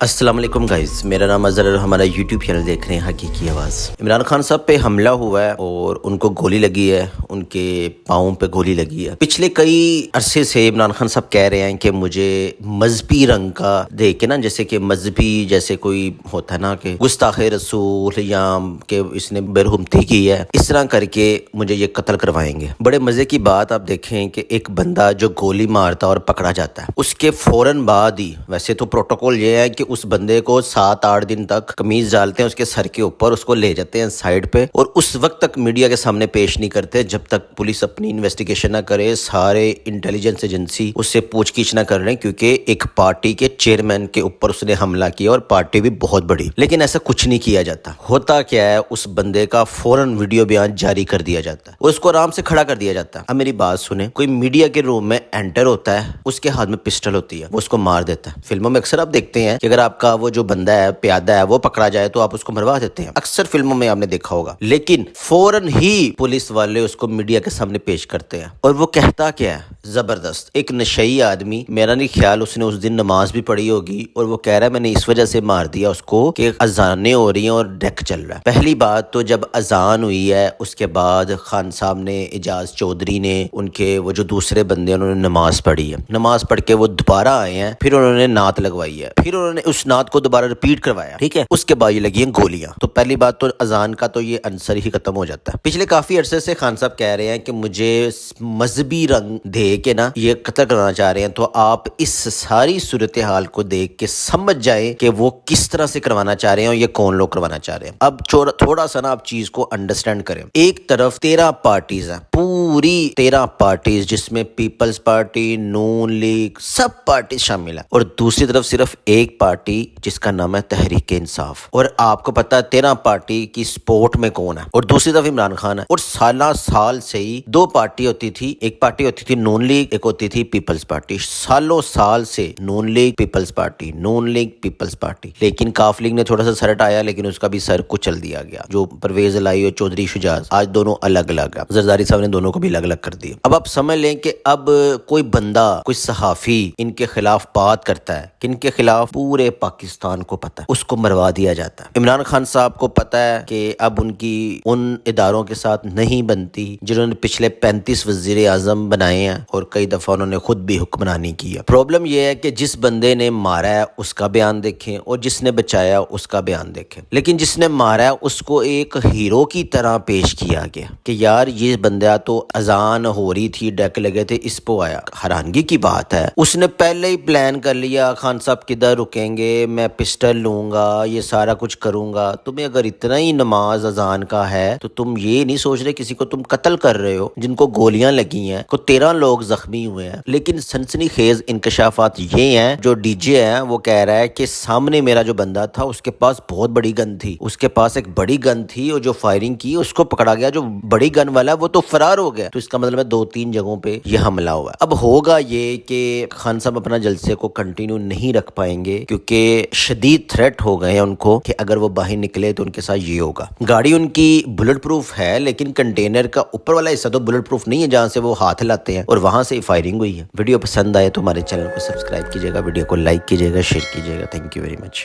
السلام علیکم گائز، میرا نام اظہر اور ہمارا یوٹیوب چینل دیکھ رہے ہیں حقیقی آواز۔ عمران خان صاحب پہ حملہ ہوا ہے اور ان کو گولی لگی ہے، ان کے پاؤں پہ گولی لگی ہے۔ پچھلے کئی عرصے سے عمران خان صاحب کہہ رہے ہیں کہ مجھے مذہبی رنگ کا دیکھ کے نا، جیسے کہ مذہبی جیسے کوئی ہوتا ہے نا کہ گستاخ رسول یا کہ اس نے برحمتی کی ہے، اس طرح کر کے مجھے یہ قتل کروائیں گے۔ بڑے مزے کی بات آپ دیکھیں کہ ایک بندہ جو گولی مارتا اور پکڑا جاتا ہے، اس کے فوراً بعد ہی، ویسے تو پروٹوکول یہ ہے کہ اس بندے کو 7-8 دن تک قمیض ڈالتے ہیں اس کے سر کے اوپر، اس کو لے جاتے ہیں سائڈ پہ، اور اس وقت تک میڈیا کے سامنے پیش نہیں کرتے جب تک پولیس اپنی انویسٹیگیشن نہ کرے، سارے انٹیلیجنس ایجنسی اس سے پوچھ گچھ نہ کر رہے ہیں، کیونکہ ایک پارٹی کے چیئرمین کے اوپر اس نے حملہ کیا اور پارٹی بھی بہت بڑی، لیکن ایسا کچھ نہیں کیا جاتا۔ ہوتا کیا ہے، اس بندے کا فوراً ویڈیو بیان جاری کر دیا جاتا ہے اور اس کو آرام سے کھڑا کر دیا جاتا ہے۔ اب میری بات سنیں، کوئی میڈیا کے روم میں انٹر ہوتا ہے، اس کے ہاتھ میں پسٹل ہوتی ہے، وہ اس کو مار دیتا ہے۔ فلموں میں اکثر آپ دیکھتے ہیں کہ اگر آپ کا وہ جو بندہ ہے، پیادہ ہے، وہ پکڑا جائے تو آپ اس کو مروا دیتے ہیں، اکثر فلموں میں آپ نے دیکھا ہوگا، لیکن فوراً ہی پولیس والے اس کو میڈیا کے سامنے پیش کرتے ہیں۔ اور وہ کہتا کیا ہے، زبردست، ایک نشئی آدمی، میرا نہیں خیال اس نے اس دن نماز بھی پڑھی ہوگی، اور وہ کہہ رہا ہے میں نے اس وجہ سے مار دیا اس کو کہ اذانیں ہو رہی ہیں اور ڈیک چل رہا ہے۔ پہلی بات تو جب اذان ہوئی ہے، اس کے بعد خان صاحب نے، اعجاز چودھری نے، ان کے وہ جو دوسرے بندے انہوں نے نماز پڑھی ہے، نماز پڑھ کے وہ دوبارہ آئے ہیں، پھر انہوں نے نعت لگوائی ہے، پھر انہوں نے اس نعت کو دوبارہ ریپیٹ کروایا، ٹھیک ہے، اس کے بعد یہ لگی ہیں گولیاں۔ تو پہلی بات تو اذان کا تو یہ عنصر ہی ختم ہو جاتا ہے۔ پچھلے کافی عرصے سے خان صاحب کہہ رہے ہیں کہ مجھے مذہبی رنگ دے کے نا یہ قتل کرنا چاہ رہے ہیں، تو آپ اس ساری صورتحال کو دیکھ کے سمجھ جائیں کہ وہ کس طرح سے کروانا چاہ رہے ہیں اور یہ کون لوگ کروانا چاہ رہے ہیں۔ اب تھوڑا سا نا آپ چیز کو انڈرسٹینڈ کریں۔ ایک طرف 13 پارٹیز ہیں، پوری 13 پارٹیز، جس میں پیپلز پارٹی، نون لیگ، سب پارٹیز شامل ہیں، اور دوسری طرف صرف ایک پارٹی جس کا نام ہے تحریک انصاف، اور آپ کو پتا ہے 13 پارٹی کی سپورٹ میں کون ہے، اور دوسری طرف عمران خان ہے۔ اور سال سے ہی 2 پارٹی ہوتی تھی، ایک پارٹی ہوتی تھی نون لیگ، ایک ہوتی تھی پیپلز پارٹی، سال سے نون لیگ پیپلز پارٹی، نون لیگ پیپلز پارٹی، لیکن کاف لیگ نے تھوڑا سا سر ہٹایا، لیکن اس کا بھی سر کچل دیا گیا، جو پرویز الہی اور چودھری شجاع، آج دونوں الگ الگ ہیں، زرداری صاحب نے دونوں کو بھی الگ الگ کر دیا۔ اب آپ سمجھ لیں کہ اب کوئی بندہ، کوئی صحافی ان کے خلاف بات کرتا ہے، کن کے خلاف، پورے پاکستان کو پتا ہے، اس کو مروا دیا جاتا ہے۔ عمران خان صاحب کو پتا ہے کہ اب ان کی ان اداروں کے ساتھ نہیں بنتی جنہوں نے پچھلے 35 وزیر اعظم بنائے ہیں، اور کئی دفعہ انہوں نے خود بھی حکمرانی کی ہے۔ پرابلم یہ ہے کہ جس بندے نے مارا ہے اس کا بیان دیکھیں، اور جس نے بچایا اس کا بیان دیکھیں، لیکن جس نے مارا ہے اس کو ایک ہیرو کی طرح پیش کیا گیا کہ یار یہ بندہ تو اذان ہو رہی تھی، ڈیک لگے تھے، اس پہ آیا۔ حیرانگی کی بات ہے، اس نے پہلے ہی پلان کر لیا، خان صاحب کدھر رکیں گے، میں پسٹل لوں گا، یہ سارا کچھ کروں گا۔ تمہیں اگر اتنا ہی نماز اذان کا ہے تو تم یہ نہیں سوچ رہے کسی کو تم قتل کر رہے ہو، جن کو گولیاں لگی ہیں، کو 13 لوگ زخمی ہوئے ہیں۔ لیکن سنسنی خیز انکشافات یہ ہیں، جو ڈی جے ہے وہ کہہ رہا ہے کہ سامنے میرا جو بندہ تھا اس کے پاس بہت بڑی گن تھی، اس کے پاس ایک بڑی گن تھی، اور جو فائرنگ کی اس کو پکڑا گیا، جو بڑی گن والا وہ تو فرار ہو گیا۔ تو اس کا مطلب ہے 2-3 جگہوں پہ یہ حملہ ہوا ہے۔ اب ہوگا یہ کہ خان صاحب اپنا جلسے کو کنٹینیو نہیں رکھ پائیں گے، کیونکہ شدید تھریٹ ہو گئے ہیں ان کو کہ اگر وہ باہر نکلے تو ان کے ساتھ یہ ہوگا۔ گاڑی ان کی بلٹ پروف ہے، لیکن کنٹینر کا اوپر والا حصہ تو بلٹ پروف نہیں ہے، جہاں سے وہ ہاتھ لاتے ہیں، اور وہاں سے فائرنگ ہوئی ہے۔ ویڈیو پسند آئے تو ہمارے چینل کو سبسکرائب کیجیے گا، ویڈیو کو لائک کیجیے گا، شیئر کیجیے گا۔ Thank you very much.